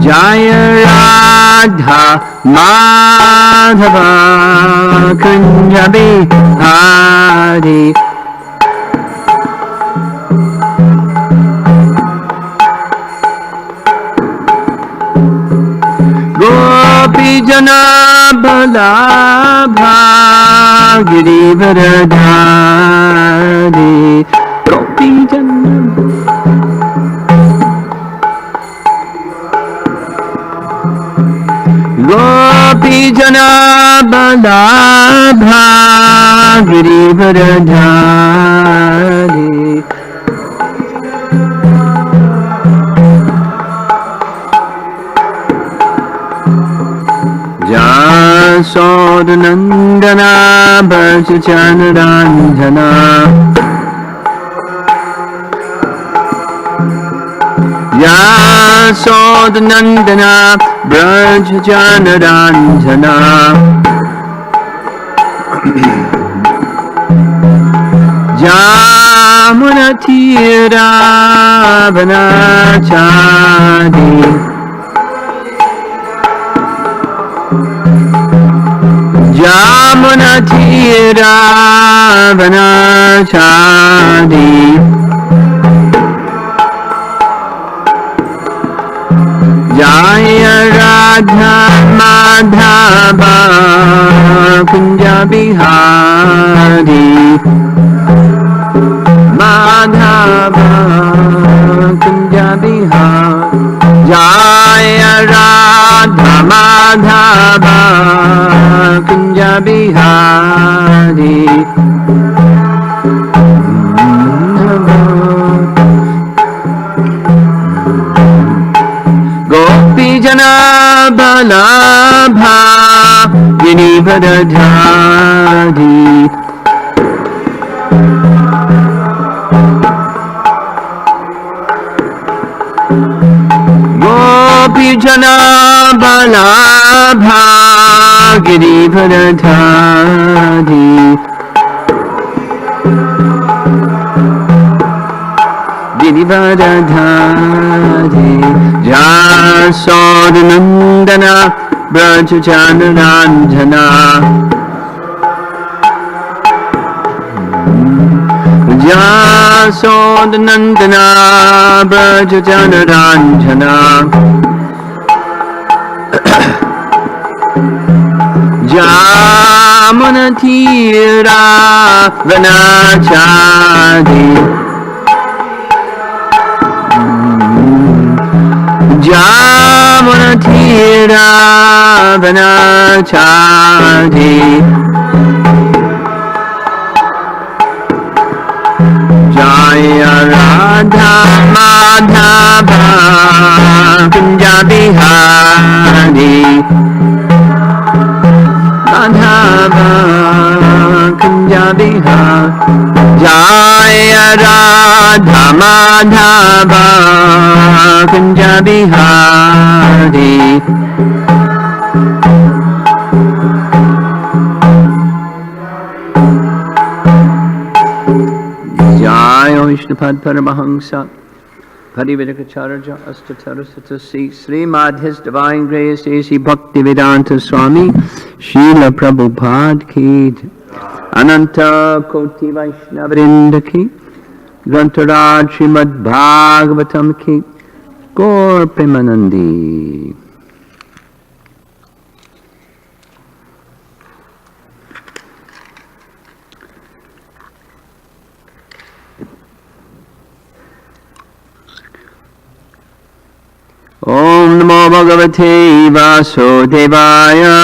Jaya Radha Madhava Kunja Bihari Gopi Jana Balabha Girivardhari Gopi Jana Gopi Jana Balabha Girivardhari Jasodanandana Bhajajanarandhana Jasodanandana Bhajajanarandhana Jamunatira Vanachadi Jamunatira Vanachadi Jaya Radha Madhava Kunja Bihari Madhava Kunja Bihari Jaya Radha Madhava Kunja Bihari Gopi Jana Balabha Girivardhari Gopi Jana Balabha Girivardhari Girivardhari Jasodanandana Brajajanarandhana Jasodanandana Brajajanarandhana Jamunatira Vanachadi Jamunatira Vanachadi Jaya Radha Madhava Kunja Bihari Madhava Kunja Bihari Jaya Radha Madhava Kunja Bihari Jaya Vishnupad Paramahamsa Parivedakacharya Astatarasatasi Srimad His Divine Grace A.C. Bhaktivedanta Swami Srila Prabhupada Ki Ananta Koti Vaishnavrinda Ki Grantaraj Srimad Bhagavatam Ki Gaur Premanandi. Om Namo Bhagavate Vasudevaya.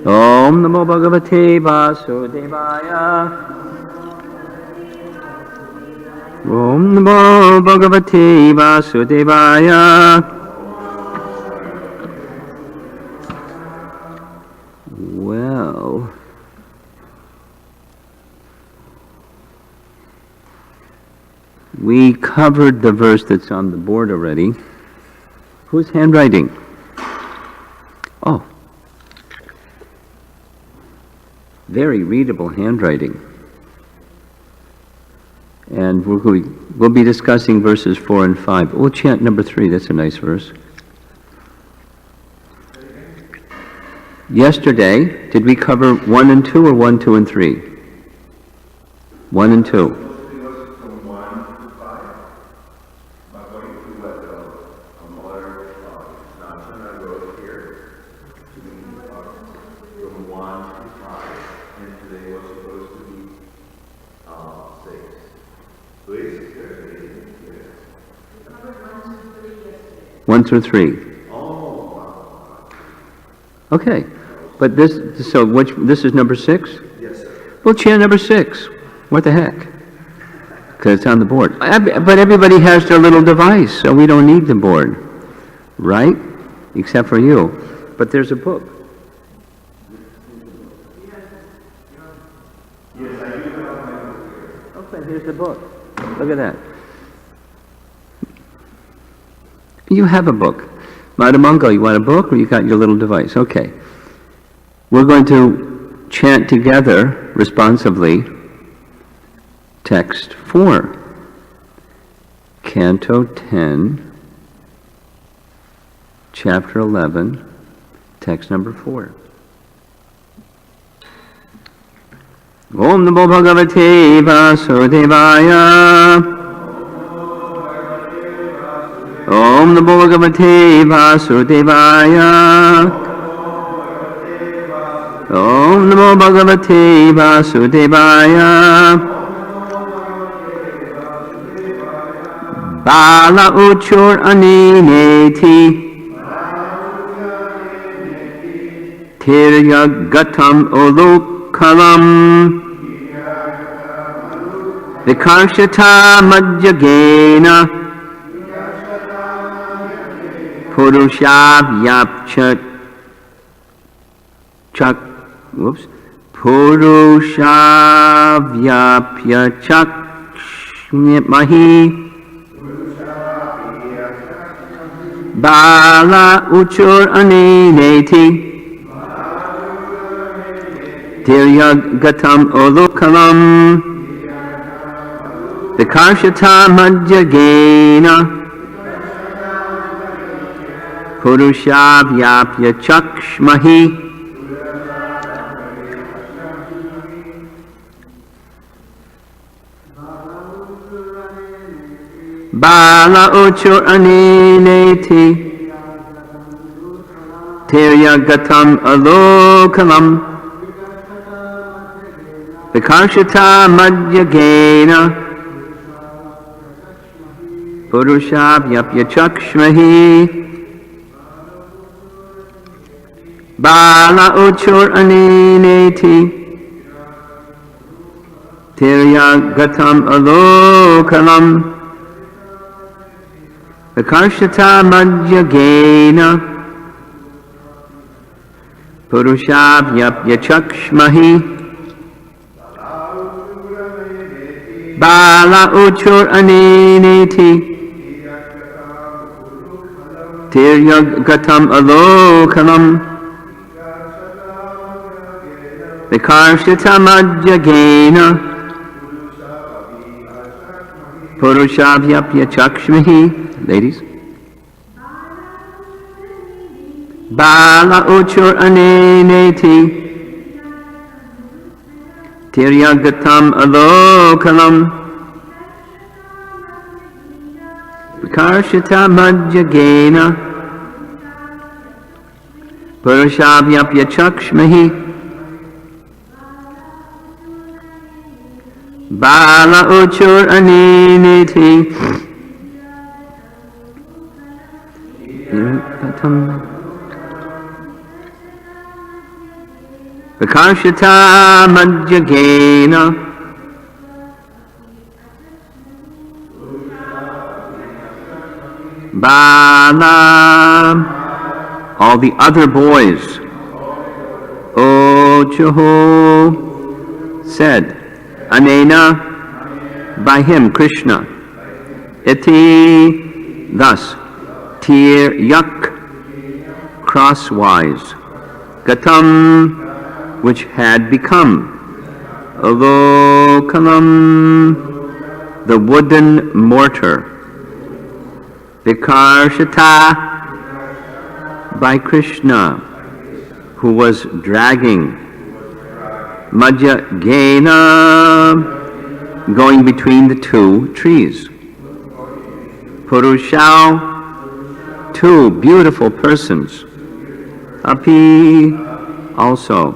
Om Namo Bhagavate Vasudevaya. Om Namo Bhagavate Vasudevaya. Well, we covered the verse that's on the board already. Whose handwriting? Oh. Very readable handwriting. And we'll be discussing verses 4 and 5. We'll chant number 3. That's a nice verse. Yesterday, did we cover 1 and 2 or 1, 2, and 3? 1 and 2. One through 3. Okay, but this is number 6? Yes, sir. We'll chant number 6. What the heck? Because it's on the board. But everybody has their little device, so we don't need the board, right? Except for you. But there's a book. Yes, I do have my book here. Okay, here's the book. Look at that. You have a book. Madhamangal, you want a book or you got your little device? Okay. We're going to chant together, responsively, text 4. Canto 10, chapter 11, text number 4. Om Namo Bhagavate Vasudevaya. Om Namo Bhagavate Vasudevaya. Om Namo Bhagavate Vasudevaya. Bala Uchur Anineti Tirya Gatam Ulukalam Vikarshata Madhyagena Purushavyapya Chakshmahi Bala Uchur Anineti Tirya Gatam Ulukalam Vikarshata Madhyagena Purushavyapya Chakshmahi. Bala Uchur Anineti Tirya Gatam Alokalam Vikarshata Madhyagena Purushavyapya Chakshmahi. Bala Uchur Anineti Tirya Gatam Alokalam Vikarshata Madhyagena Purushavyapya Chakshmahi. Bala Uchur Anineti Tirya Gatam Alokalam Vikarshata Madhyagena Purushavyapya Chakshmahi. Ladies. Bala Uchur Anineti Tirya Gatam Alokalam Vikarshata Madhyagena Purushavyapya Chakshmahi. Bala Uchur Anineti Vikarshata Madhyagena Bala. All the other boys, Ochoho, said, Anena, by him, Krishna, Iti, thus, Tir Yak, crosswise, Gatam, which had become, Alokalam, the wooden mortar. Vikarshita, by Krishna, who was dragging. Madhya Gena, going between the two trees. Purushau, two beautiful persons. Api, also.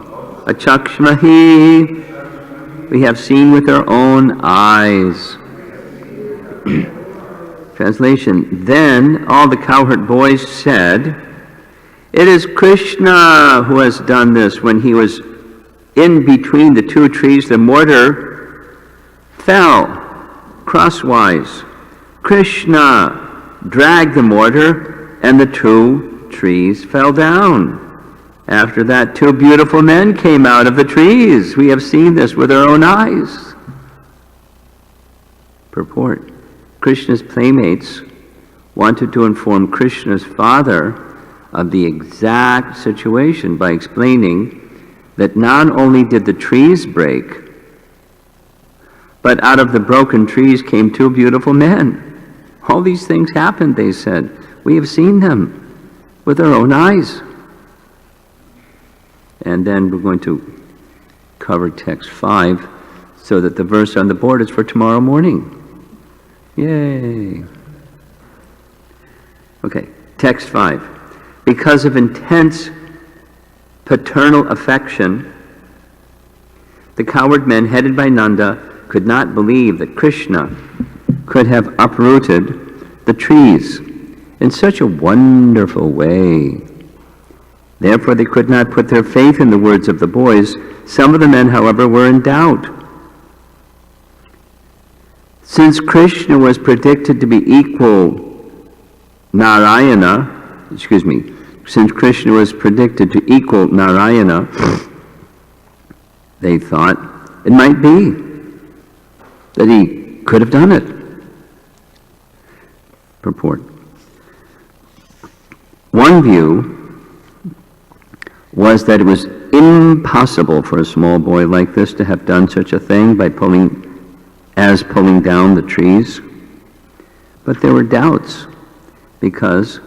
Achakshmahi, we have seen with our own eyes. Translation, then all the cowherd boys said, it is Krishna who has done this. When he was in between the two trees, the mortar fell crosswise. Krishna dragged the mortar and the two trees fell down. After that, two beautiful men came out of the trees. We have seen this with our own eyes. Purport. Krishna's playmates wanted to inform Krishna's father of the exact situation by explaining that not only did the trees break, but out of the broken trees came two beautiful men. All these things happened, they said. We have seen them with our own eyes. And then we're going to cover text 5 so that the verse on the board is for tomorrow morning. Yay! Okay, text 5. Because of intense paternal affection, the cowherd men headed by Nanda could not believe that Krishna could have uprooted the trees in such a wonderful way. Therefore, they could not put their faith in the words of the boys. Some of the men, however, were in doubt. Since Krishna was predicted to be equal since Krishna was predicted to equal Narayana, they thought it might be that he could have done it. Purport. One view was that it was impossible for a small boy like this to have done such a thing by pulling down the trees. But there were doubts because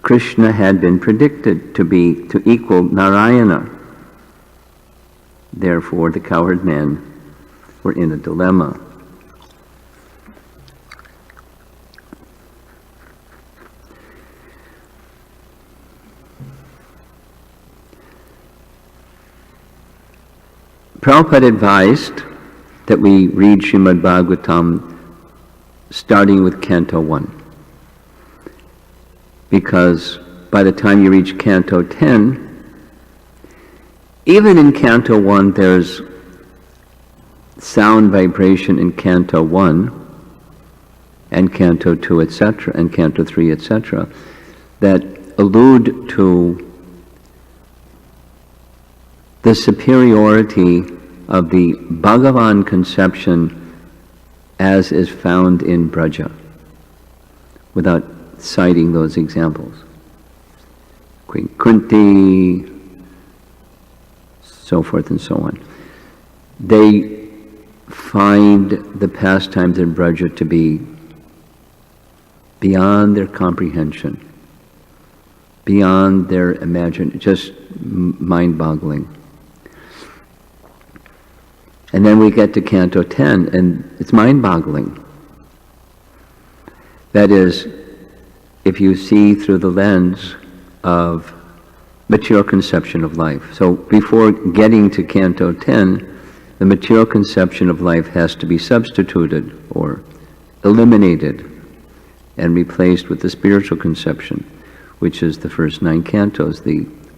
Krishna had been predicted to equal Narayana. Therefore, the cowherd men were in a dilemma. Prabhupada advised that we read Srimad Bhagavatam starting with Canto 1. Because by the time you reach Canto 10, even in Canto 1 there's sound vibration in Canto 1 and Canto 2, etc., and Canto 3, etc., that allude to the superiority of the Bhagavan conception as is found in Braja, without citing those examples. Queen Kunti, so forth and so on. They find the pastimes in Braja to be beyond their comprehension, beyond their imagination, just mind-boggling. And then we get to Canto 10, and it's mind-boggling. That is, if you see through the lens of material conception of life. So before getting to Canto 10, the material conception of life has to be substituted or eliminated and replaced with the spiritual conception, which is the first 9 cantos,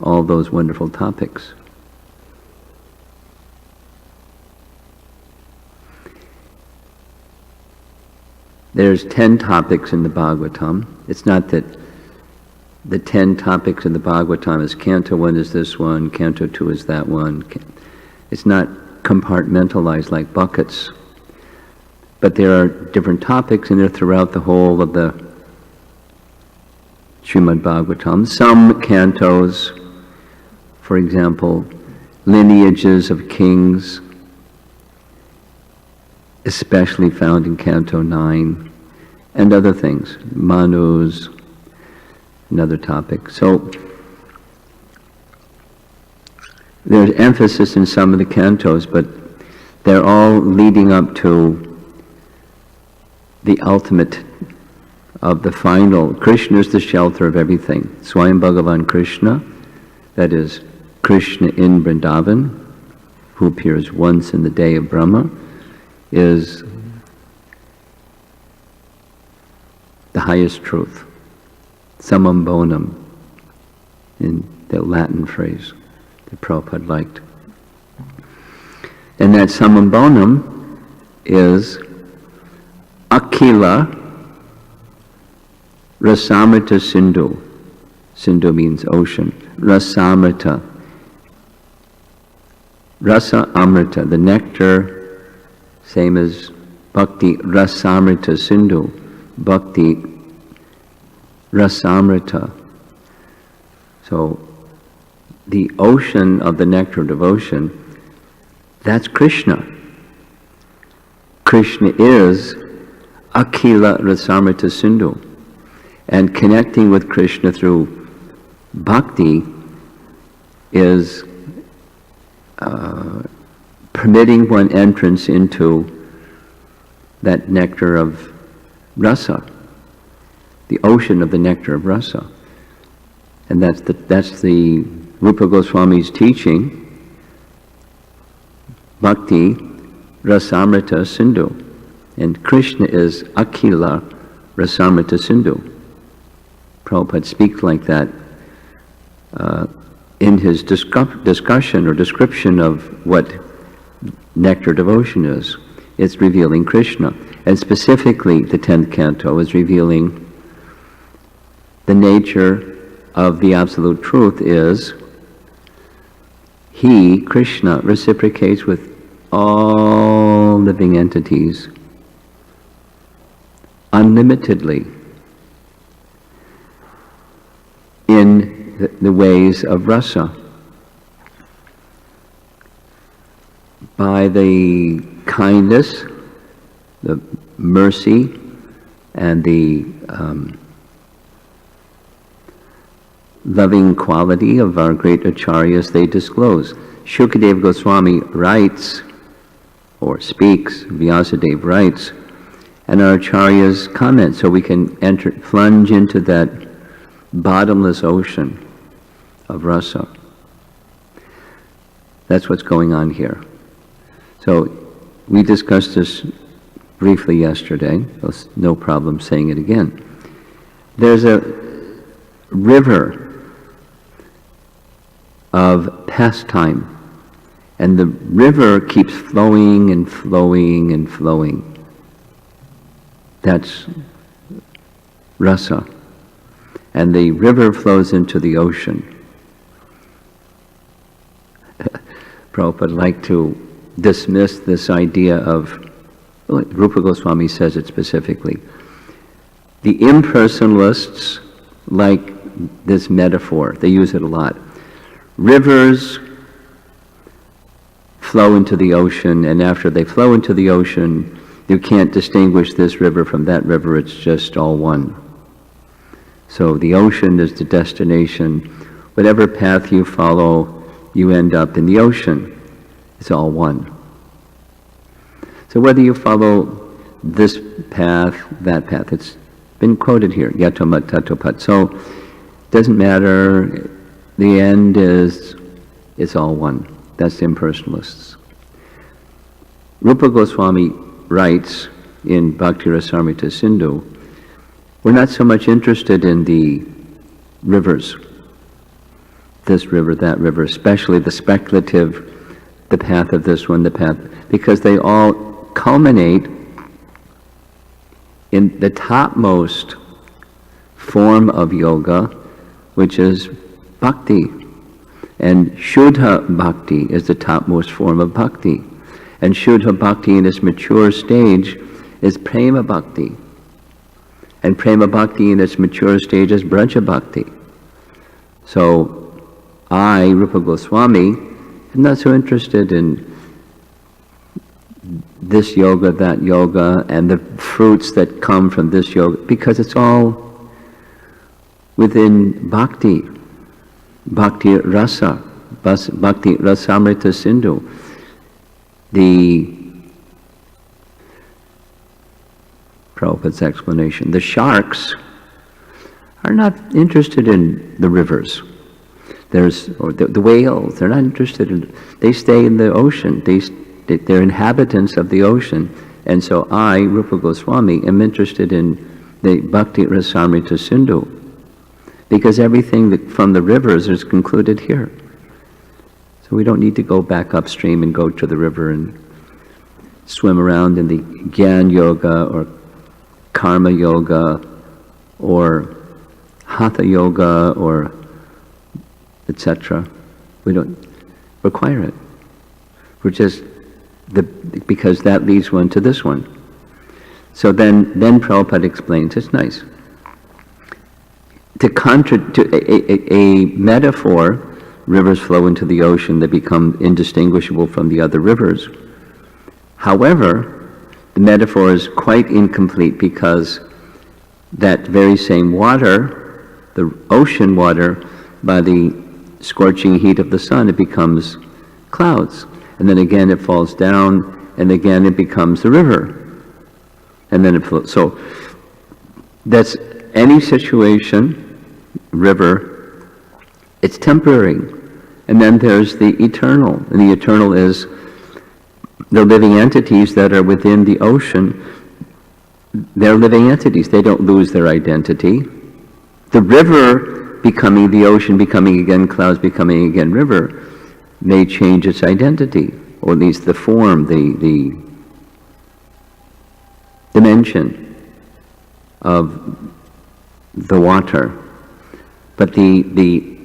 all those wonderful topics. There's 10 topics in the Bhagavatam. It's not that the 10 topics in the Bhagavatam is Canto 1 is this one, Canto 2 is that one. It's not compartmentalized like buckets. But there are different topics, and they're throughout the whole of the Srimad Bhagavatam. Some cantos, for example, lineages of kings, especially found in Canto 9, and other things, Manus, another topic. So there's emphasis in some of the cantos, but they're all leading up to the ultimate of the final. Krishna is the shelter of everything. Swayam Bhagavan Krishna, that is Krishna in Vrindavan, who appears once in the day of Brahma, is the highest truth. Summum bonum, in the Latin phrase that Prabhupada liked. And that summum bonum is Akila Rasamrita Sindhu. Sindhu means ocean. Rasamrita. Rasa Amrita, the nectar, same as Bhakti Rasamrita Sindhu. Bhakti Rasamrita. So the ocean of the nectar of devotion, that's Krishna. Krishna is Akila Rasamrita Sindhu. And connecting with Krishna through bhakti is permitting one entrance into that nectar of rasa, the ocean of the nectar of rasa. And that's the Rupa Goswami's teaching, Bhakti Rasamrita Sindhu. And Krishna is Akila Rasamrita Sindhu. Prabhupada speaks like that in his discussion or description of what nectar devotion is. It's revealing Krishna. And specifically, the 10th canto is revealing the nature of the absolute truth is he, Krishna, reciprocates with all living entities unlimitedly in the ways of rasa. By the kindness, the mercy, and the loving quality of our great acharyas they disclose. Shukadeva Goswami writes, or speaks, Vyasadeva writes, and our acharyas comment, so we can plunge into that bottomless ocean of rasa. That's what's going on here. So we discussed this briefly yesterday. There's no problem saying it again. There's a river of pastime, and the river keeps flowing and flowing and flowing. That's rasa. And the river flows into the ocean. Prabhupada liked to dismiss this idea of, Rupa Goswami says it specifically, the impersonalists like this metaphor. They use it a lot. Rivers flow into the ocean, and after they flow into the ocean, you can't distinguish this river from that river. It's just all one. So the ocean is the destination. Whatever path you follow, you end up in the ocean. It's all one. So whether you follow this path, that path, it's been quoted here, yatomat tatopat. So it doesn't matter. The end is, it's all one. That's the impersonalists. Rupa Goswami writes in Bhakti Rasamrita Sindhu, we're not so much interested in the rivers, this river, that river, especially the speculative, the path of this one, the path, because they all culminate in the topmost form of yoga, which is bhakti. And Shuddha Bhakti is the topmost form of bhakti. And Shuddha Bhakti in its mature stage is Prema Bhakti. And Prema Bhakti in its mature stage is Braja Bhakti. So I, Rupa Goswami, am not so interested in this yoga, that yoga, and the fruits that come from this yoga, because it's all within bhakti, bhakti rasa, bhakti rasamrita sindhu. Prabhupada's explanation, the sharks are not interested in the rivers. Or the whales, they're not interested in, they stay in the ocean. They're inhabitants of the ocean. And so I, Rupa Goswami, am interested in the Bhakti Rasamrita Sindhu, because everything from the rivers is concluded here. So we don't need to go back upstream and go to the river and swim around in the Gyan Yoga or Karma Yoga or Hatha Yoga or etc. We don't require it. We're just because that leads one to this one. So then Prabhupada explains, it's nice. A metaphor, rivers flow into the ocean, they become indistinguishable from the other rivers. However, the metaphor is quite incomplete, because that very same water, the ocean water, by the scorching heat of the sun, it becomes clouds. And then again it falls down, and again it becomes the river. And then it flows. So that's any situation, river, it's temporary. And then there's the eternal. And the eternal is the living entities that are within the ocean. They're living entities. They don't lose their identity. The river becoming the ocean, becoming again clouds, becoming again river, may change its identity, or at least the form, the dimension of the water. But the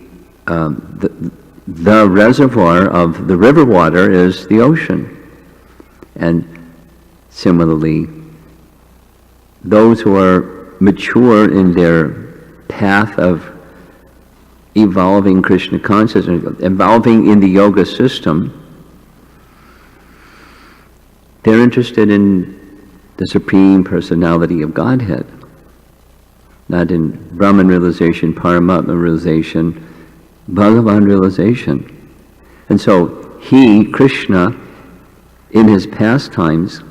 reservoir of the river water is the ocean. And similarly, those who are mature in their path of evolving Krishna consciousness, evolving in the yoga system, they're interested in the Supreme Personality of Godhead, not in Brahman realization, Paramatma realization, Bhagavan realization. And so he, Krishna, in his pastimes,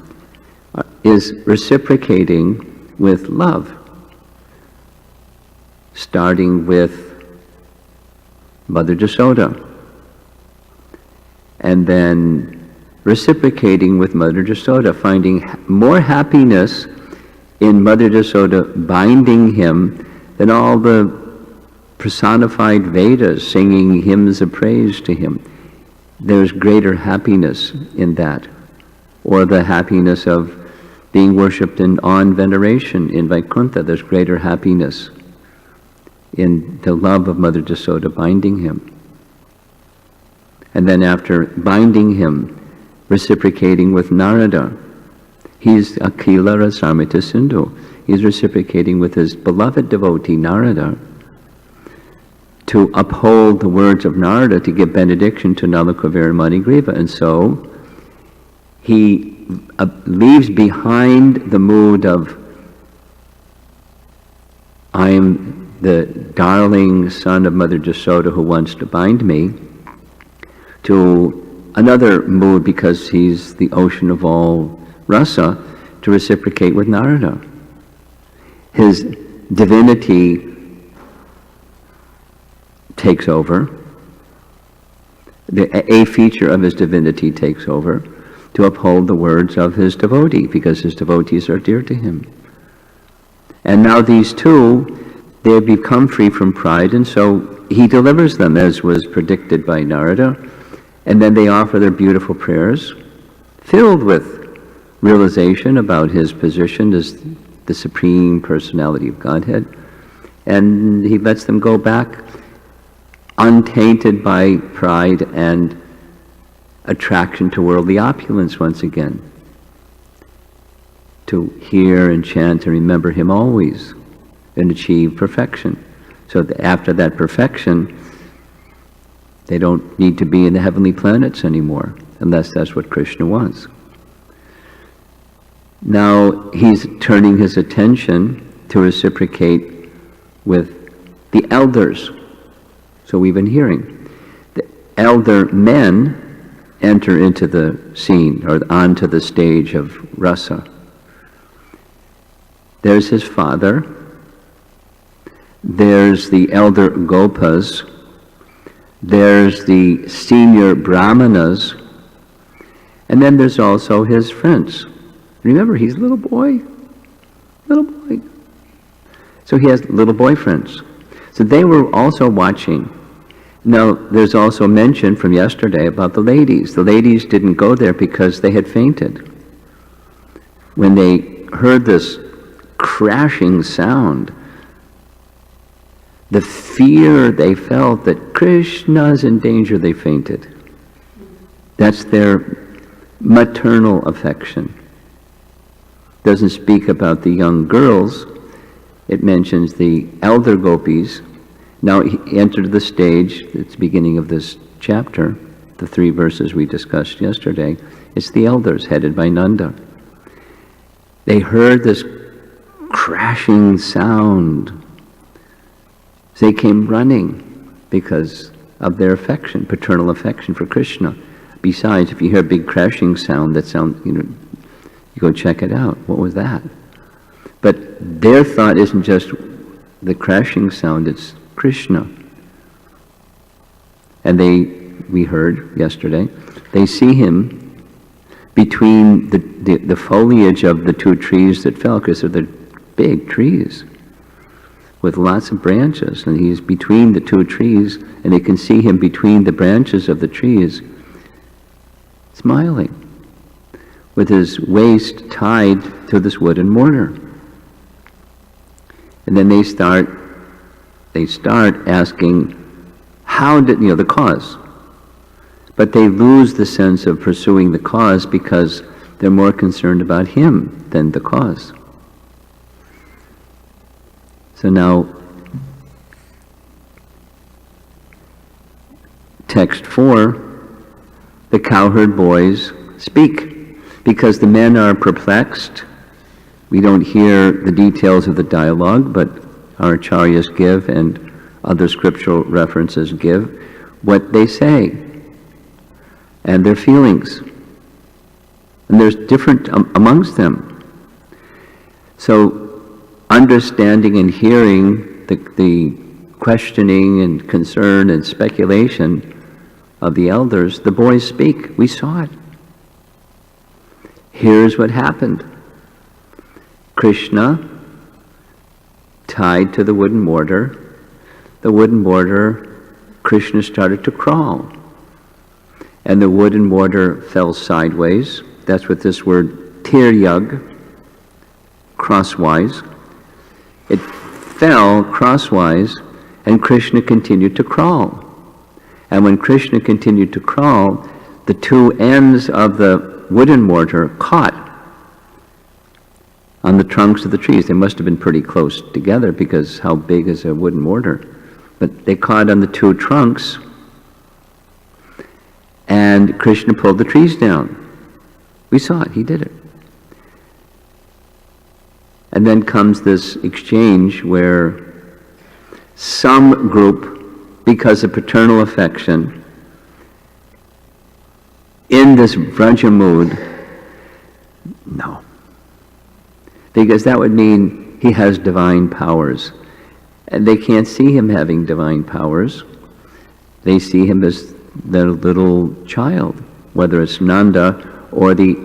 is reciprocating with love, starting with Mother Jasoda, and then reciprocating with Mother Jasoda, finding more happiness in Mother Jasoda binding him than all the personified Vedas singing hymns of praise to him. There's greater happiness in that, or the happiness of being worshipped in awe and veneration in Vaikuntha. There's greater happiness in the love of Mother Jasoda binding him. And then after binding him, reciprocating with Narada. He's Akila Rasamrita Sindhu. He's reciprocating with his beloved devotee Narada to uphold the words of Narada, to give benediction to Nalakuvara Manigriva. And so he leaves behind the mood of, I am the darling son of Mother Jasoda who wants to bind me, to another mood, because he's the ocean of all rasa, to reciprocate with Narada. His divinity takes over. A feature of his divinity takes over to uphold the words of his devotee, because his devotees are dear to him. And now these two, they have become free from pride, and so he delivers them, as was predicted by Narada, and then they offer their beautiful prayers, filled with realization about his position as the Supreme Personality of Godhead, and he lets them go back untainted by pride and attraction to worldly opulence once again, to hear and chant and remember him always, and achieve perfection. So that after that perfection, they don't need to be in the heavenly planets anymore, unless that's what Krishna wants. Now he's turning his attention to reciprocate with the elders. So we've been hearing. The elder men enter into the scene, or onto the stage of rasa. There's his father. There's the elder gopas. There's the senior brahmanas. And then there's also his friends. Remember, he's a little boy. Little boy. So he has little boyfriends. So they were also watching. Now, there's also mention from yesterday about the ladies. The ladies didn't go there because they had fainted. When they heard this crashing sound, the fear they felt that Krishna's in danger, they fainted. That's their maternal affection. Doesn't speak about the young girls. It mentions the elder gopis. Now he entered the stage, it's the beginning of this chapter, the 3 verses we discussed yesterday. It's the elders headed by Nanda. They heard this crashing sound. They came running because of their affection, paternal affection for Krishna. Besides, if you hear a big crashing sound, that sounds, you go check it out. What was that? But their thought isn't just the crashing sound, it's Krishna. And we heard yesterday, they see him between the foliage of the 2 trees that fell, because they're the big trees with lots of branches, and he's between the 2 trees, and they can see him between the branches of the trees, smiling, with his waist tied to this wooden mortar. And then they start asking, how did, the cause. But they lose the sense of pursuing the cause because they're more concerned about him than the cause. So now, text 4, the cowherd boys speak, because the men are perplexed. We don't hear the details of the dialogue, but our acharyas give and other scriptural references give what they say and their feelings. And there's different amongst them. So understanding and hearing the questioning and concern and speculation of the elders, the boys speak. We saw it. Here's what happened. Krishna tied to the wooden mortar. The wooden mortar, Krishna started to crawl. And the wooden mortar fell sideways. That's what this word tiryag, crosswise. It fell crosswise, and Krishna continued to crawl. And when Krishna continued to crawl, the 2 ends of the wooden mortar caught on the trunks of the trees. They must have been pretty close together, because how big is a wooden mortar? But they caught on the 2 trunks, and Krishna pulled the trees down. We saw it, he did it. And then comes this exchange where some group, because of paternal affection, in this Vraja mood, no. Because that would mean he has divine powers. And they can't see him having divine powers. They see him as their little child, whether it's Nanda or the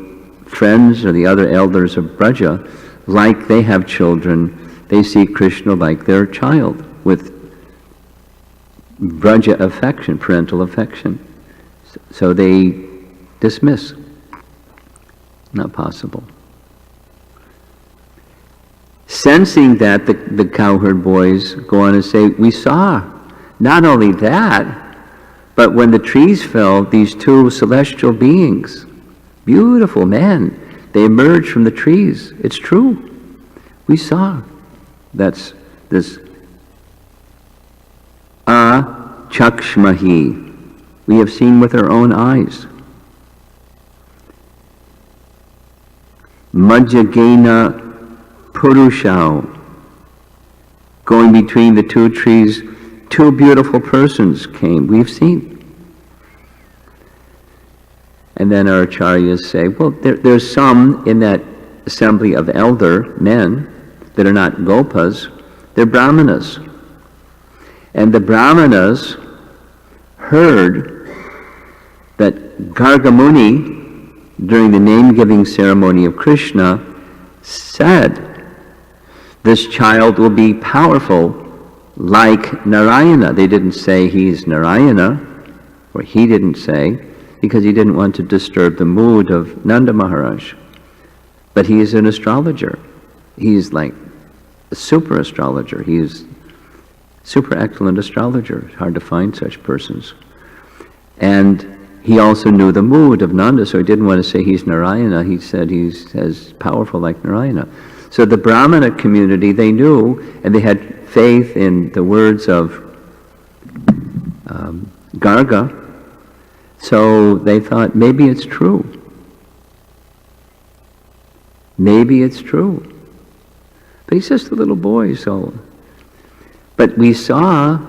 friends or the other elders of Braja, like they have children, they see Krishna like their child, with Braja affection, parental affection. So they dismiss. Not possible. Sensing that, the cowherd boys go on and say, we saw not only that, but when the trees fell, these 2 celestial beings, beautiful men, they emerged from the trees. It's true. We saw. That's this chakshmahi. We have seen with our own eyes. Majjagena Purushau. Going between the two trees, two beautiful persons came. We've seen. And then our acharyas say, well, there's some in that assembly of elder men that are not gopas, they're brahmanas. And the brahmanas heard that Gargamuni, during the name-giving ceremony of Krishna, said, this child will be powerful like Narayana. They didn't say he's Narayana, or he didn't say, because he didn't want to disturb the mood of Nanda Maharaj. But he is an astrologer. He's like a super astrologer. He is super excellent astrologer. It's hard to find such persons. And he also knew the mood of Nanda, so he didn't want to say he's Narayana. He said he's as powerful like Narayana. So the Brahmana community, they knew, and they had faith in the words of Garga. So they thought, maybe it's true. Maybe it's true. But he's just a little boy, so. But we saw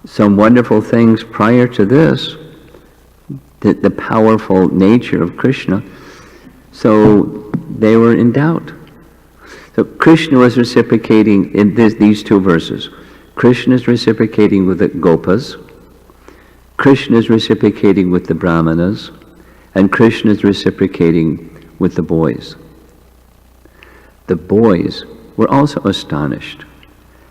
some wonderful things prior to this, the powerful nature of Krishna. So they were in doubt. So Krishna was reciprocating in these two verses. Krishna is reciprocating with the gopas. Krishna is reciprocating with the brahmanas, and Krishna is reciprocating with the boys. The boys were also astonished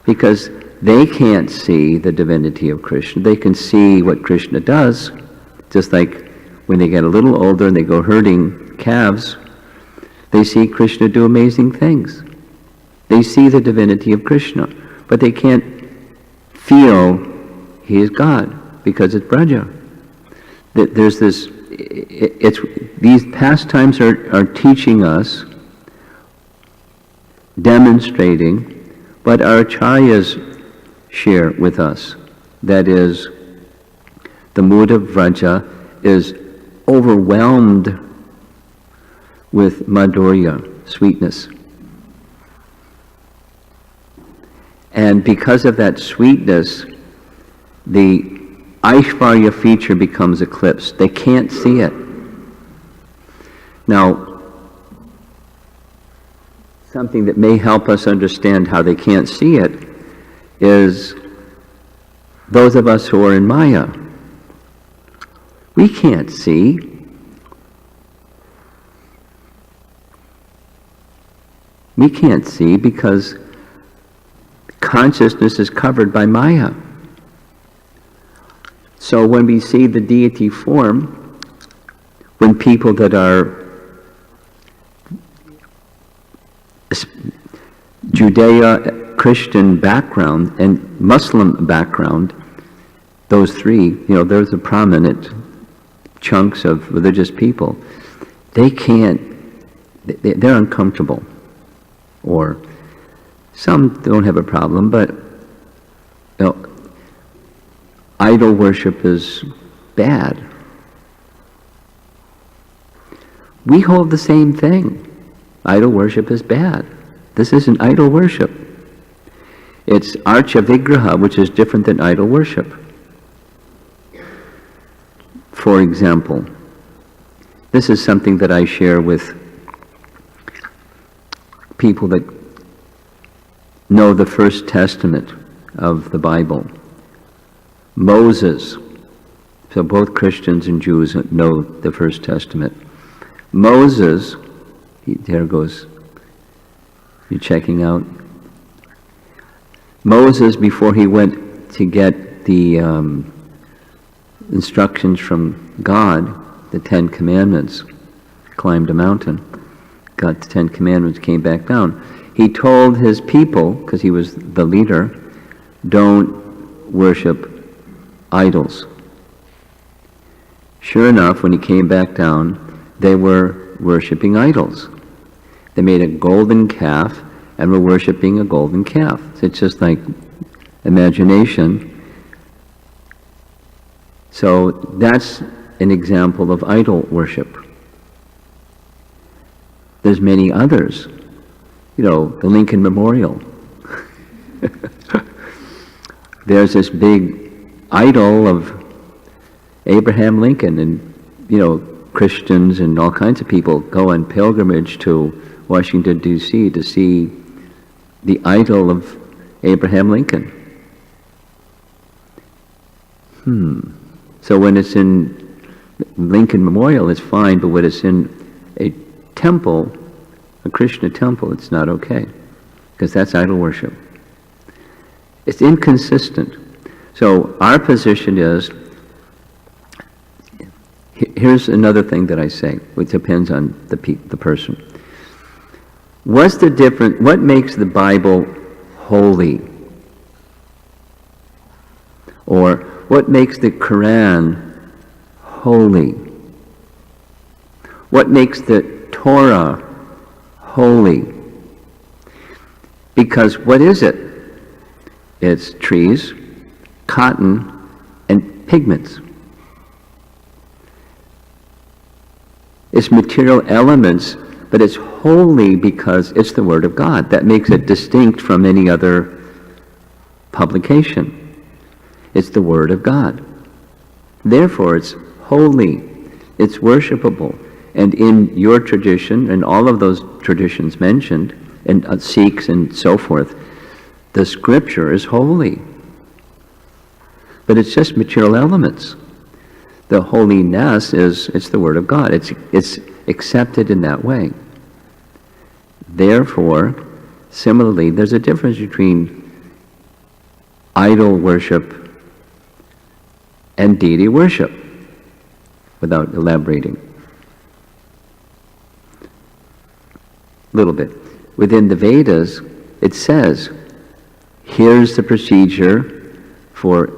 because they can't see the divinity of Krishna. They can see what Krishna does, just like when they get a little older and they go herding calves, they see Krishna do amazing things. They see the divinity of Krishna, but they can't feel he is God, because it's Braja. There's this, these pastimes are teaching us, demonstrating what our acharyas share with us. That is, the mood of Vraja is overwhelmed with madhurya, sweetness. And because of that sweetness, the Aishvarya feature becomes eclipsed. They can't see it. Now, something that may help us understand how they can't see it is those of us who are in Maya. We can't see. We can't see because consciousness is covered by Maya. So when we see the deity form, when people that are Judeo-Christian background and Muslim background, those three, those are prominent chunks of religious people, they can't, they're uncomfortable. Or some don't have a problem, but idol worship is bad. We hold the same thing. Idol worship is bad. This isn't idol worship. It's archa vigraha, which is different than idol worship. For example, this is something that I share with people that know the First Testament of the Bible. Moses, so both Christians and Jews know the First Testament. Moses, there goes, you're checking out. Moses, before he went to get the instructions from God, the 10 Commandments, climbed a mountain, got the 10 Commandments, came back down. He told his people, because he was the leader, don't worship idols. Sure enough, when he came back down, they were worshiping idols. They made a golden calf and were worshiping a golden calf. So it's just like imagination. So that's an example of idol worship. There's many others. You know, the Lincoln Memorial. There's this big idol of Abraham Lincoln, and, you know, Christians and all kinds of people go on pilgrimage to Washington, D.C. to see the idol of Abraham Lincoln. So when it's in Lincoln Memorial, it's fine, but when it's in a temple, a Krishna temple, it's not okay, because that's idol worship. It's inconsistent. So our position is, here's another thing that I say, which depends on the person. What's the difference? What makes the Bible holy? Or what makes the Quran holy? What makes the Torah holy? Because what is it? It's trees, cotton, and pigments. It's material elements, but it's holy because it's the Word of God. That makes it distinct from any other publication. It's the Word of God. Therefore, it's holy. It's worshipable. And in your tradition, and all of those traditions mentioned, and Sikhs and so forth, the Scripture is holy. But it's just material elements. The holiness it's the Word of God. It's accepted in that way. Therefore, similarly, there's a difference between idol worship and deity worship, without elaborating. A little bit. Within the Vedas, it says, here's the procedure for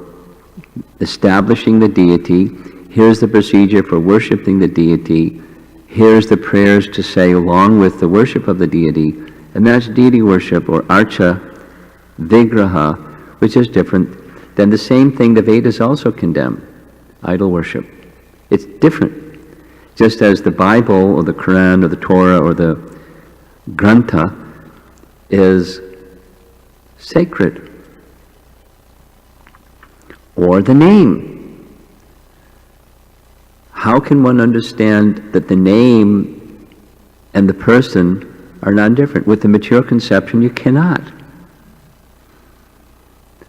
establishing the deity, here's the procedure for worshiping the deity, here's the prayers to say along with the worship of the deity, and that's deity worship, or archa vigraha, which is different than the same thing the Vedas also condemn, idol worship. It's different. Just as the Bible, or the Quran, or the Torah, or the Grantha is sacred. Or the name. How can one understand that the name and the person are not different? With the mature conception, you cannot.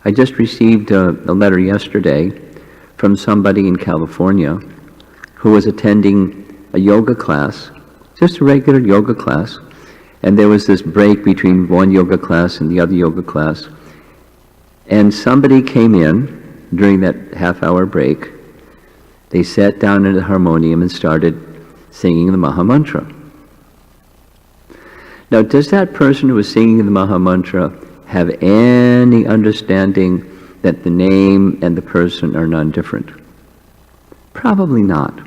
I just received a letter yesterday from somebody in California who was attending a yoga class, just a regular yoga class, and there was this break between one yoga class and the other yoga class, and somebody came in during that half-hour break. They sat down at the harmonium and started singing the Maha Mantra. Now, does that person who was singing the Maha Mantra have any understanding that the name and the person are non-different? Probably not.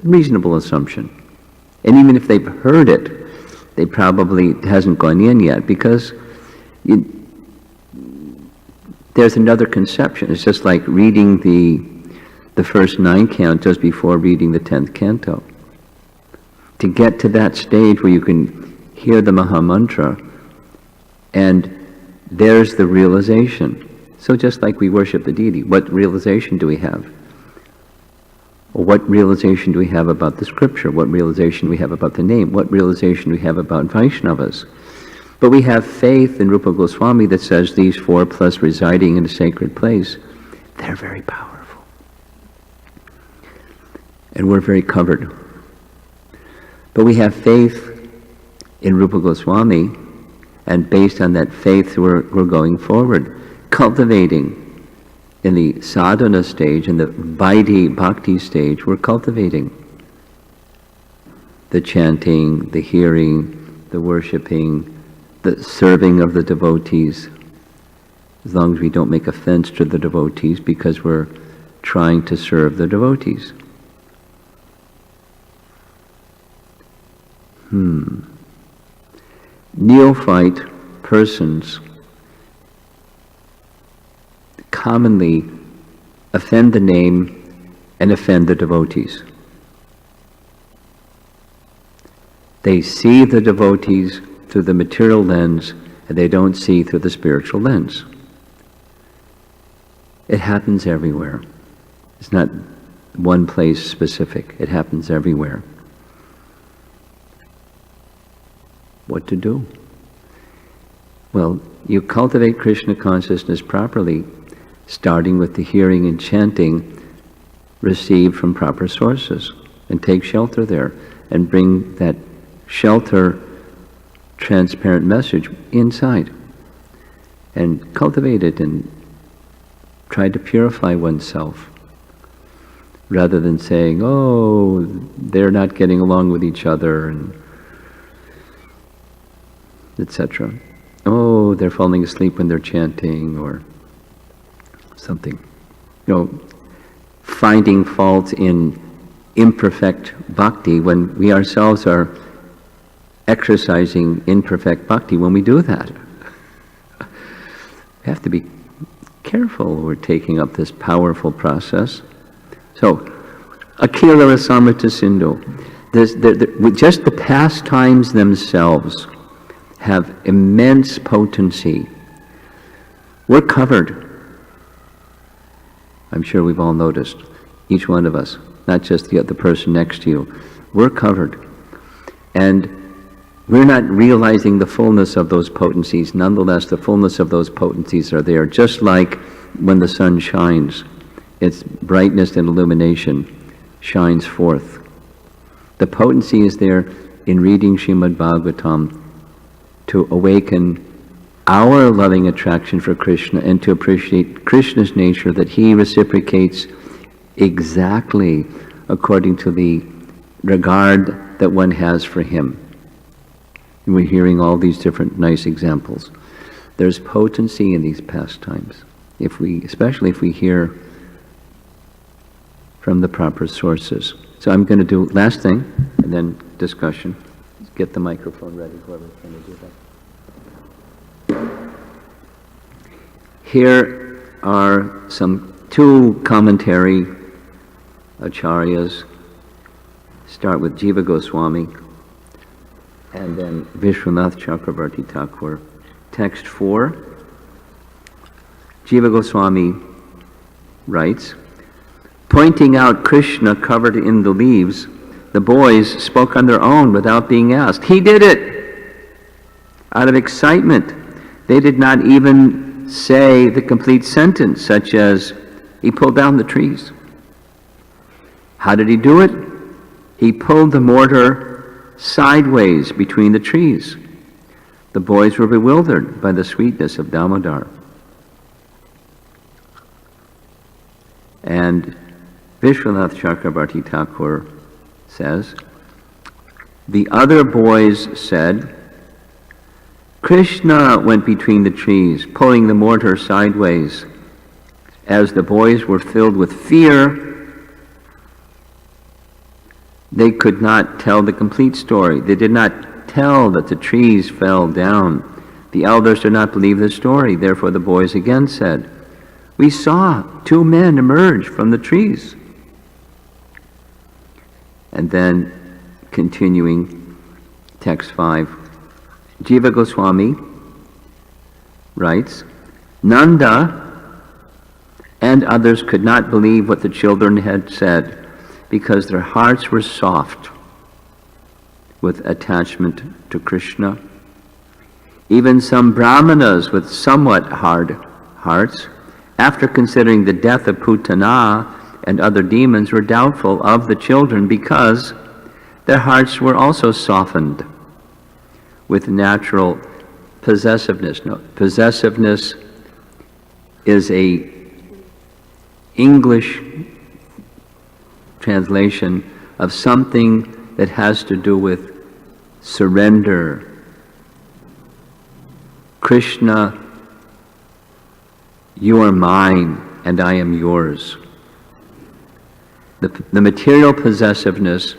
Reasonable assumption. And even if they've heard it, they probably hasn't gone in yet, because there's another conception. It's just like reading the first 9 cantos before reading the 10th canto. To get to that stage where you can hear the Maha Mantra, and there's the realization. So just like we worship the deity, what realization do we have? Or what realization do we have about the Scripture? What realization do we have about the name? What realization do we have about Vaishnavas? But we have faith in Rupa Goswami that says these 4 plus residing in a sacred place, they're very powerful. And we're very covered. But we have faith in Rupa Goswami, and based on that faith we're going forward, cultivating in the sadhana stage, in the vaidhi bhakti stage, we're cultivating the chanting, the hearing, the worshipping, the serving of the devotees, as long as we don't make offense to the devotees, because we're trying to serve the devotees. Neophyte persons commonly offend the name and offend the devotees. They see the devotees through the material lens, and they don't see through the spiritual lens. It happens everywhere. It's not one place specific. It happens everywhere. What to do? Well, you cultivate Krishna consciousness properly, starting with the hearing and chanting received from proper sources, and take shelter there, and bring that shelter, transparent message inside, and cultivate it, and try to purify oneself, rather than saying, oh, they're not getting along with each other, and etc. Oh, they're falling asleep when they're chanting, or something. Finding fault in imperfect bhakti when we ourselves are exercising imperfect bhakti when we do that. We have to be careful. We're taking up this powerful process. So, Akila Rasamrita Sindhu. Just the pastimes themselves have immense potency. We're covered. I'm sure we've all noticed, each one of us, not just the person next to you. We're covered. And we're not realizing the fullness of those potencies. Nonetheless, the fullness of those potencies are there, just like when the sun shines. Its brightness and illumination shines forth. The potency is there in reading Srimad Bhagavatam to awaken our loving attraction for Krishna and to appreciate Krishna's nature, that he reciprocates exactly according to the regard that one has for him. And we're hearing all these different nice examples. There's potency in these pastimes, especially if we hear from the proper sources. So I'm going to do last thing, and then discussion. Get the microphone ready, whoever's going to do that. Here are two commentary acharyas. Start with Jiva Goswami, and then Vishwanath Chakravarti Thakur. Text 4. Jiva Goswami writes, pointing out Krishna covered in the leaves, the boys spoke on their own without being asked. He did it! Out of excitement. They did not even say the complete sentence, such as, he pulled down the trees. How did he do it? He pulled the mortar sideways between the trees. The boys were bewildered by the sweetness of Damodar. And Vishwanath Chakravarti Thakur says, the other boys said, Krishna went between the trees, pulling the mortar sideways. As the boys were filled with fear, they could not tell the complete story. They did not tell that the trees fell down. The elders did not believe the story. Therefore the boys again said, we saw two men emerge from the trees. And then, continuing, text 5, Jiva Goswami writes, Nanda and others could not believe what the children had said because their hearts were soft with attachment to Krishna. Even some brahmanas with somewhat hard hearts, after considering the death of Putana and other demons, were doubtful of the children because their hearts were also softened with natural possessiveness. No, possessiveness is a English translation of something that has to do with surrender. Krishna, you are mine and I am yours. The material possessiveness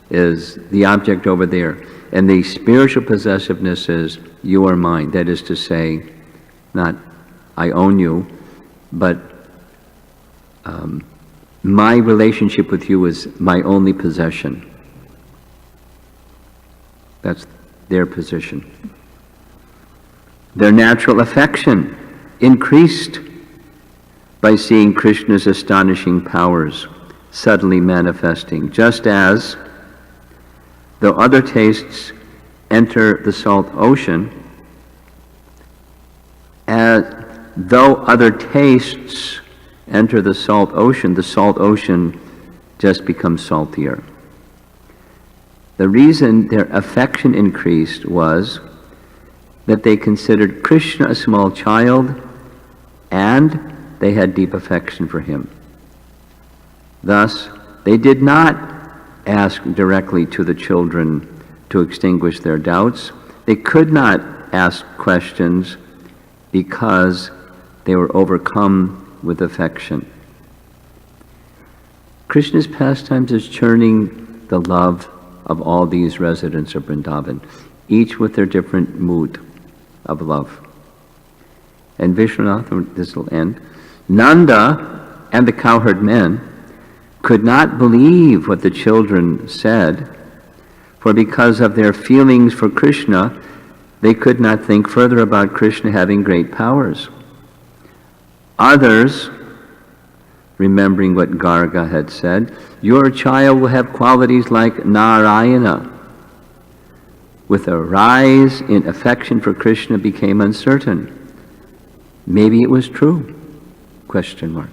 is the object over there, and the spiritual possessiveness is you are mine. That is to say, not I own you, but my relationship with you is my only possession. That's their position. Their natural affection increased by seeing Krishna's astonishing powers suddenly manifesting, just as, though other tastes enter the salt ocean, the salt ocean just becomes saltier. The reason their affection increased was that they considered Krishna a small child and they had deep affection for him. Thus, they did not ask directly to the children to extinguish their doubts. They could not ask questions because they were overcome with affection. Krishna's pastimes is churning the love of all these residents of Vrindavan, each with their different mood of love. And Vishwanath, this will end, Nanda and the cowherd men could not believe what the children said, for because of their feelings for Krishna, they could not think further about Krishna having great powers. Others, remembering what Garga had said, your child will have qualities like Narayana. With a rise in affection for Krishna became uncertain. Maybe it was true? Question mark.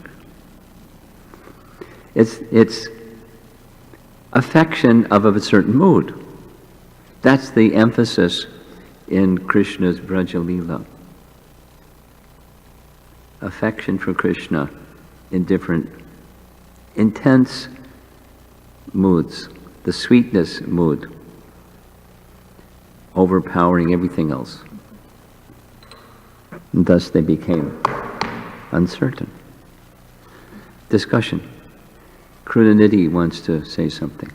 It's affection of a certain mood. That's the emphasis in Krishna's Braja Leela. Affection for Krishna in different intense moods. The sweetness mood overpowering everything else. And thus they became uncertain. Discussion. Krunanidhi wants to say something.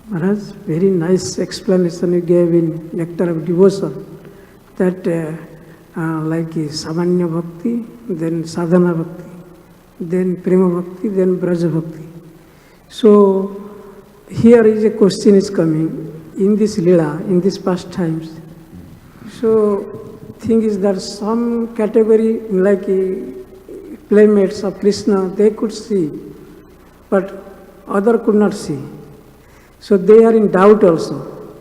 Maharaj, very nice explanation you gave in Nectar of Devotion, that like Samanya Bhakti, then Sadhana Bhakti, then Prema Bhakti, then Braja Bhakti. So here is a question is coming in this Leela, in these past times. So thing is that some category like playmates of Krishna, they could see, but other could not see. So they are in doubt also.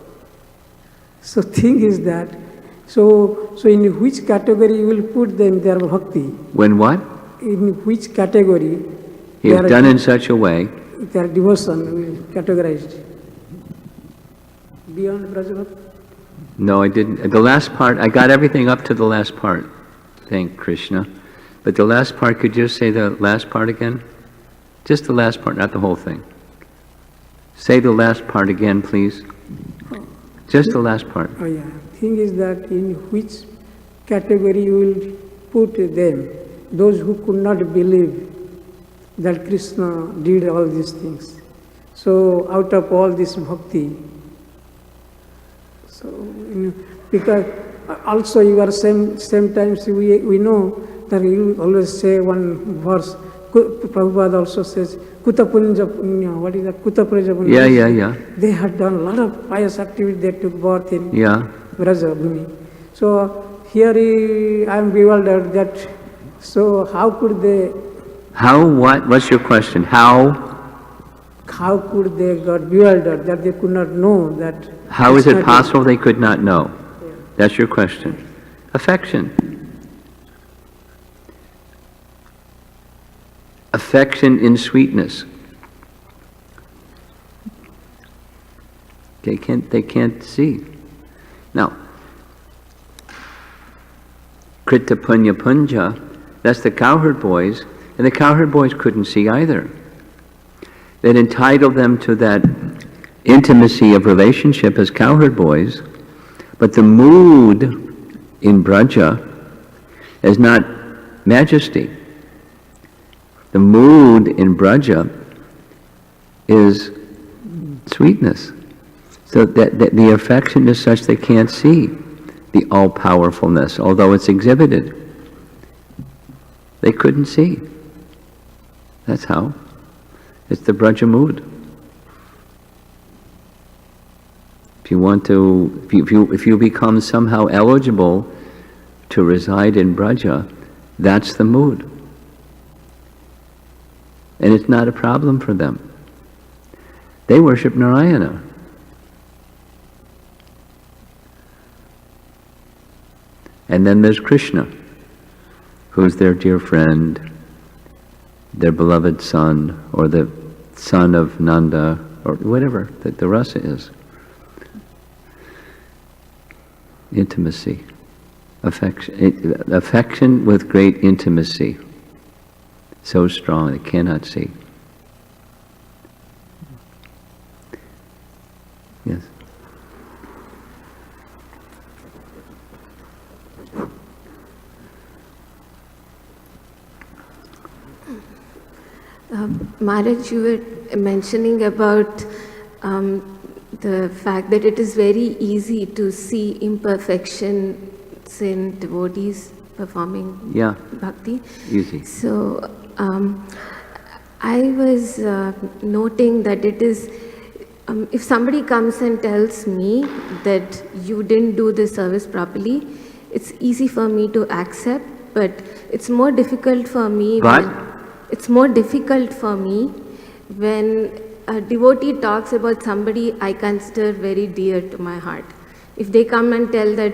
So thing is that, so in which category you will put them their bhakti? When what? In which category? He is done in such a way. Their devotion will categorized. Beyond Braja Bhakti? No, I didn't. The last part, I got everything up to the last part. Thank Krishna. But the last part, could you just say the last part again? Just the last part, not the whole thing. Say the last part again, please. Just the last part. Oh yeah. Thing is that in which category you will put them, those who could not believe that Krishna did all these things. So out of all this bhakti, so because also you are same times we know that you always say one verse. Prabhupada also says, Kuta Punja Punya, what is that? Kuta Praja Punya. Yeah. They had done a lot of pious activity, they took birth in Braja Bhumi. So here I am bewildered that, so how could they... How what? What's your question? How could they got bewildered that they could not know that... How is it possible they could not know? Yeah. That's your question. Affection. Affection in sweetness. They can't see. Now, Krita Punya Punja, that's the cowherd boys, and the cowherd boys couldn't see either. That entitled them to that intimacy of relationship as cowherd boys, but the mood in Braja is not majesty. The mood in Braja is sweetness. So that the affection is such they can't see the all-powerfulness, although it's exhibited. They couldn't see. That's how. It's the Braja mood. If you want to, if you become somehow eligible to reside in Braja, that's the mood. And it's not a problem for them. They worship Narayana. And then there's Krishna, who's their dear friend, their beloved son, or the son of Nanda, or whatever that the rasa is. Intimacy. Affection with great intimacy. So strong they cannot see. Yes. Maharaj, you were mentioning about the fact that it is very easy to see imperfections in devotees performing bhakti. Easy. So I was noting that it is, if somebody comes and tells me that you didn't do the service properly, it's easy for me to accept, but it's more difficult for me. It's more difficult for me when a devotee talks about somebody I consider very dear to my heart. If they come and tell that,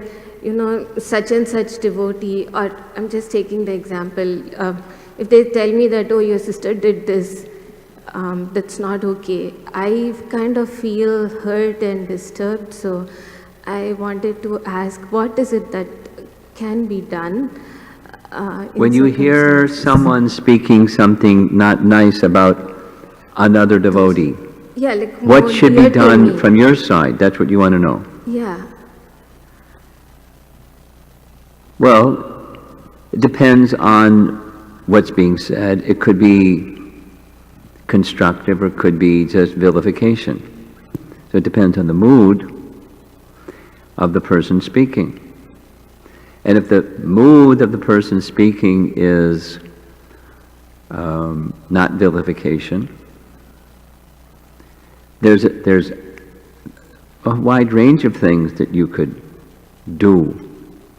such and such devotee, or I'm just taking the example, if they tell me that, oh, your sister did this, that's not okay, I kind of feel hurt and disturbed. So I wanted to ask, what is it that can be done? When you hear someone speaking something not nice about another devotee, what should be done from your side? That's what you want to know. Yeah. Well, it depends on what's being said. It could be constructive or it could be just vilification. So it depends on the mood of the person speaking. And if the mood of the person speaking is not vilification, there's a wide range of things that you could do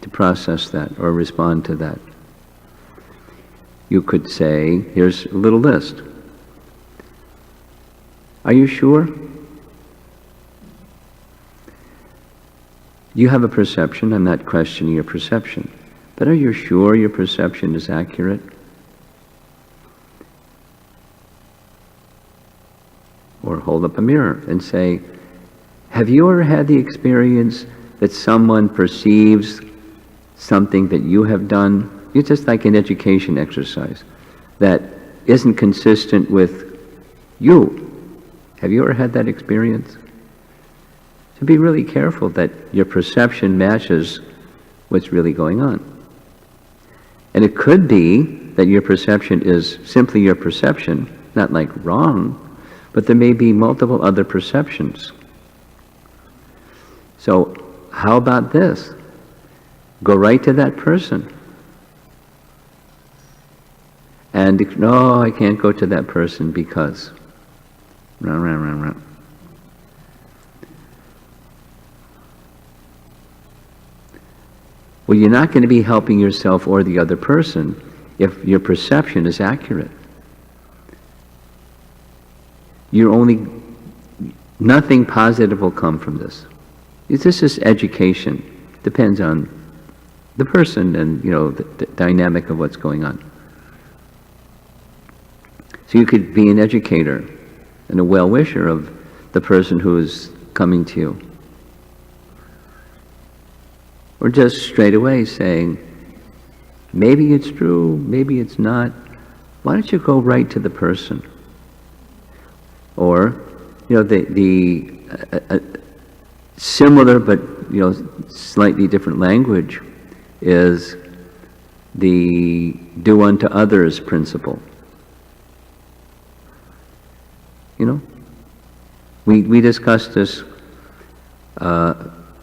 to process that or respond to that. You could say, here's a little list. Are you sure? You have a perception, I'm not questioning your perception, but are you sure your perception is accurate? Or hold up a mirror and say, have you ever had the experience that someone perceives something that you have done? It's just like an education exercise that isn't consistent with you. Have you ever had that experience? So be really careful that your perception matches what's really going on. And it could be that your perception is simply your perception, not like wrong, but there may be multiple other perceptions. So how about this? Go right to that person. And no, I can't go to that person because. Well, you're not going to be helping yourself or the other person if your perception is accurate. Nothing positive will come from this. This is education. Depends on the person and, the dynamic of what's going on. So you could be an educator and a well-wisher of the person who is coming to you. Or just straight away saying, maybe it's true, maybe it's not. Why don't you go right to the person? Or, similar but, slightly different language is the do unto others principle. We discussed this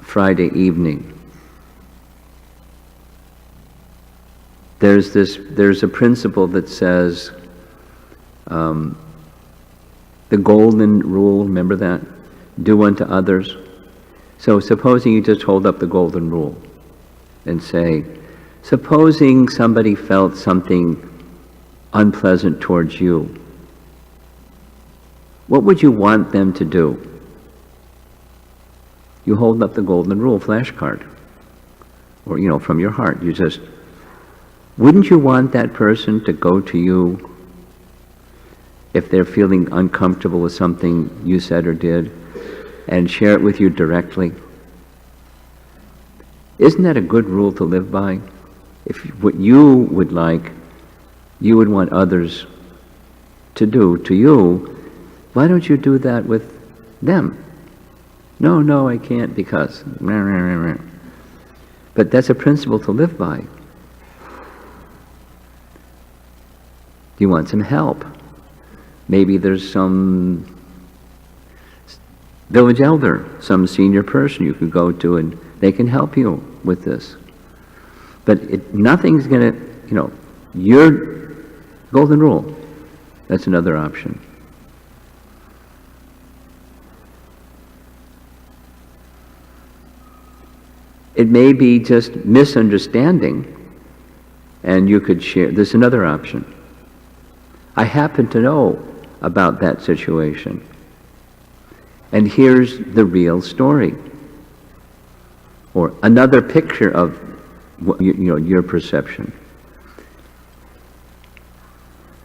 Friday evening. there's a principle that says, the golden rule, remember that? Do unto others. So supposing you just hold up the golden rule and say, supposing somebody felt something unpleasant towards you, what would you want them to do? You hold up the golden rule flashcard, or, from your heart. You just, wouldn't you want that person to go to you if they're feeling uncomfortable with something you said or did, and share it with you directly? Isn't that a good rule to live by? If what you would like, you would want others to do to you, why don't you do that with them? No, I can't because... But that's a principle to live by. Do you want some help? Maybe there's some village elder, some senior person you could go to and they can help you with this. But nothing's going to, your golden rule, that's another option. It may be just misunderstanding, and you could share. There's another option. I happen to know about that situation, and here's the real story, or another picture of your perception.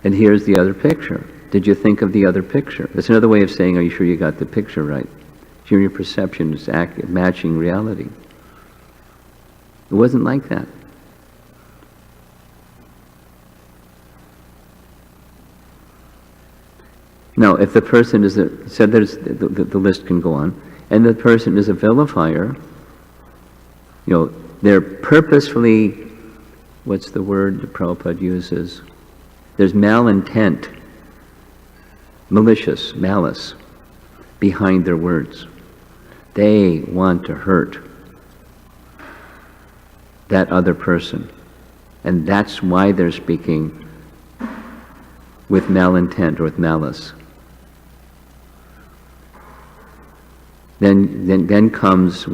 And here's the other picture. Did you think of the other picture? That's another way of saying, are you sure you got the picture right? Your perception is matching reality. It wasn't like that. Now, if the person is the list can go on, and the person is a vilifier, they're purposefully, what's the word that Prabhupada uses? There's malintent, malicious, malice behind their words. They want to hurt that other person. And that's why they're speaking with malintent or with malice. Then comes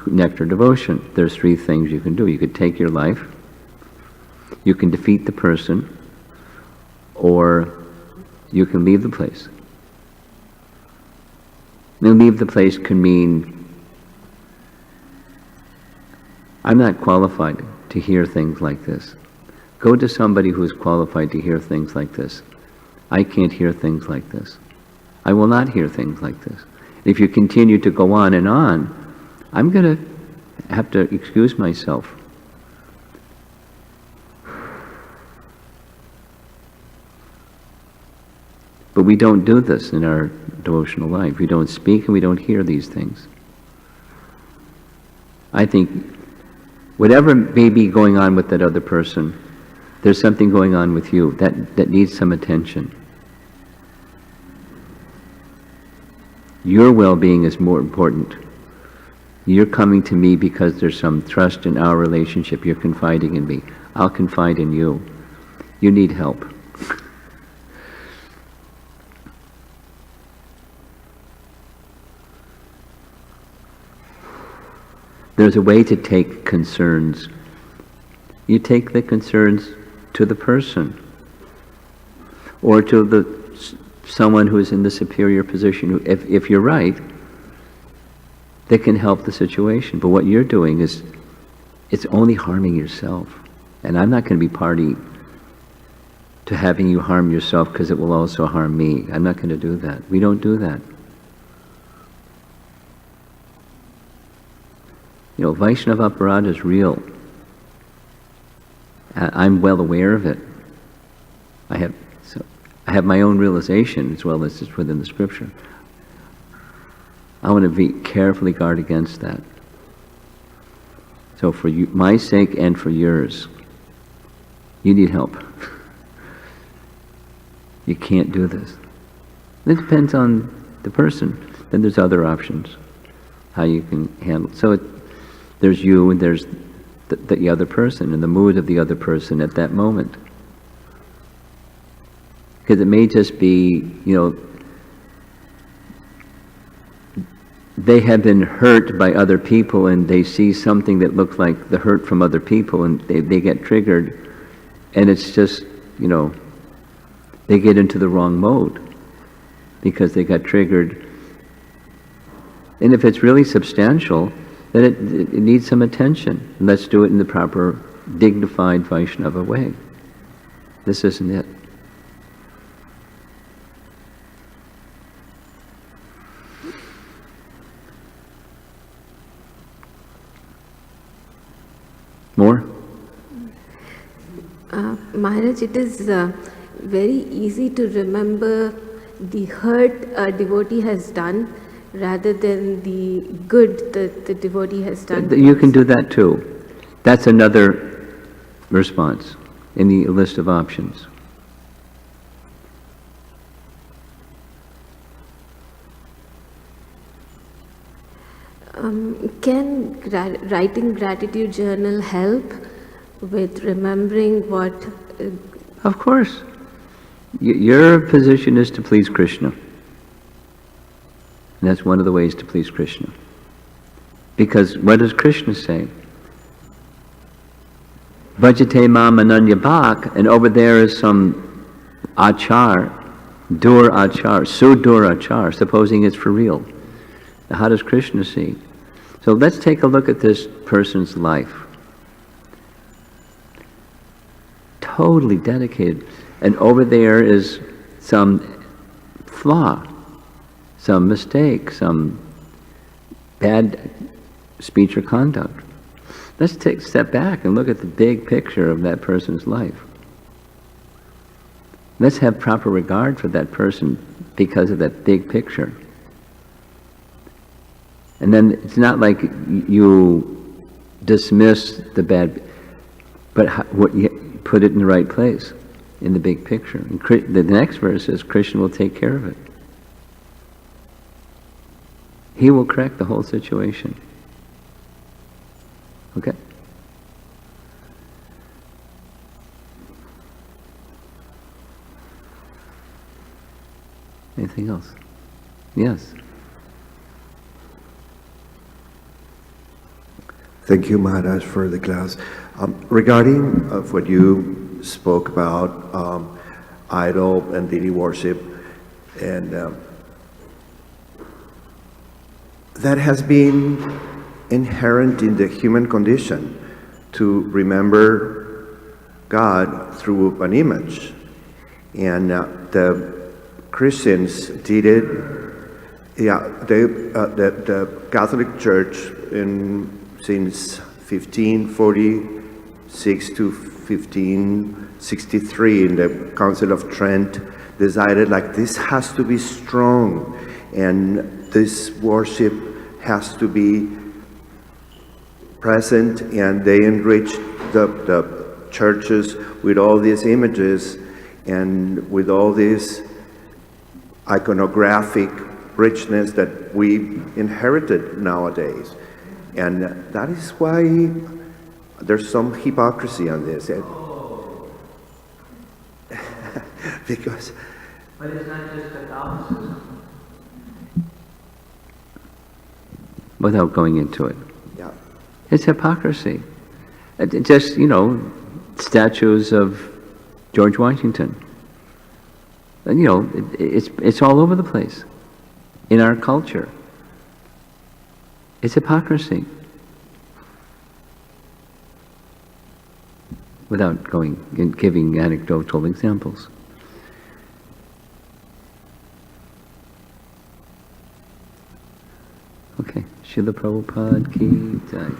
nectar devotion. There's three things you can do. You could take your life, you can defeat the person, or you can leave the place. Now, leave the place can mean, I'm not qualified to hear things like this. Go to somebody who is qualified to hear things like this. I can't hear things like this. I will not hear things like this. If you continue to go on and on, I'm going to have to excuse myself. But we don't do this in our devotional life. We don't speak and we don't hear these things. I think whatever may be going on with that other person, there's something going on with you that needs some attention. Your well-being is more important. You're coming to me because there's some trust in our relationship. You're confiding in me. I'll confide in you. You need help. There's a way to take concerns. You take the concerns to the person, or to someone who is in the superior position. If you're right, they can help the situation. But what you're doing is, it's only harming yourself. And I'm not going to be party to having you harm yourself because it will also harm me. I'm not going to do that. We don't do that. Vaishnava aparadha is real. I'm well aware of it. I have my own realization as well as it's within the scripture. I want to carefully guard against that. So for my sake and for yours, you need help. You can't do this. It depends on the person. Then there's other options, how you can handle it. So there's you and there's the other person and the mood of the other person at that moment. Because it may just be, they have been hurt by other people and they see something that looks like the hurt from other people and they get triggered, and it's just, they get into the wrong mode because they got triggered. And if it's really substantial, then it needs some attention. And let's do it in the proper, dignified Vaishnava way. This isn't it. More? Maharaj, it is very easy to remember the hurt a devotee has done rather than the good that the devotee has done. You can do that too. That's another response in the list of options. Can writing gratitude journal help with remembering what... Of course. Your position is to please Krishna. And that's one of the ways to please Krishna. Because what does Krishna say? Bhajate mam ananya bhak, and over there is some achar, dur achar, sudur achar, supposing it's for real. Now, how does Krishna see? So let's take a look at this person's life. Totally dedicated. And over there is some flaw, some mistake, some bad speech or conduct. Let's take a step back and look at the big picture of that person's life. Let's have proper regard for that person because of that big picture. And then it's not like you dismiss the bad, but what you put it in the right place, in the big picture. And the next verse says, Krishna will take care of it. He will correct the whole situation. Okay? Anything else? Yes. Thank you, Maharaj, for the class. Regarding of what you spoke about, idol and deity worship, and that has been inherent in the human condition to remember God through an image. And the Christians did it. Yeah, the Catholic Church since 1546 to 1563 in the Council of Trent decided like this has to be strong and this worship has to be present, and they enriched the churches with all these images and with all this iconographic richness that we inherited nowadays. And that is why there's some hypocrisy on this. Because... But it's not just Catholicism. Without going into it. Yeah. It's hypocrisy. Just, statues of George Washington. And, it's all over the place in our culture. It's hypocrisy. Without going and giving anecdotal examples. Okay. Srila Prabhupada ki jai.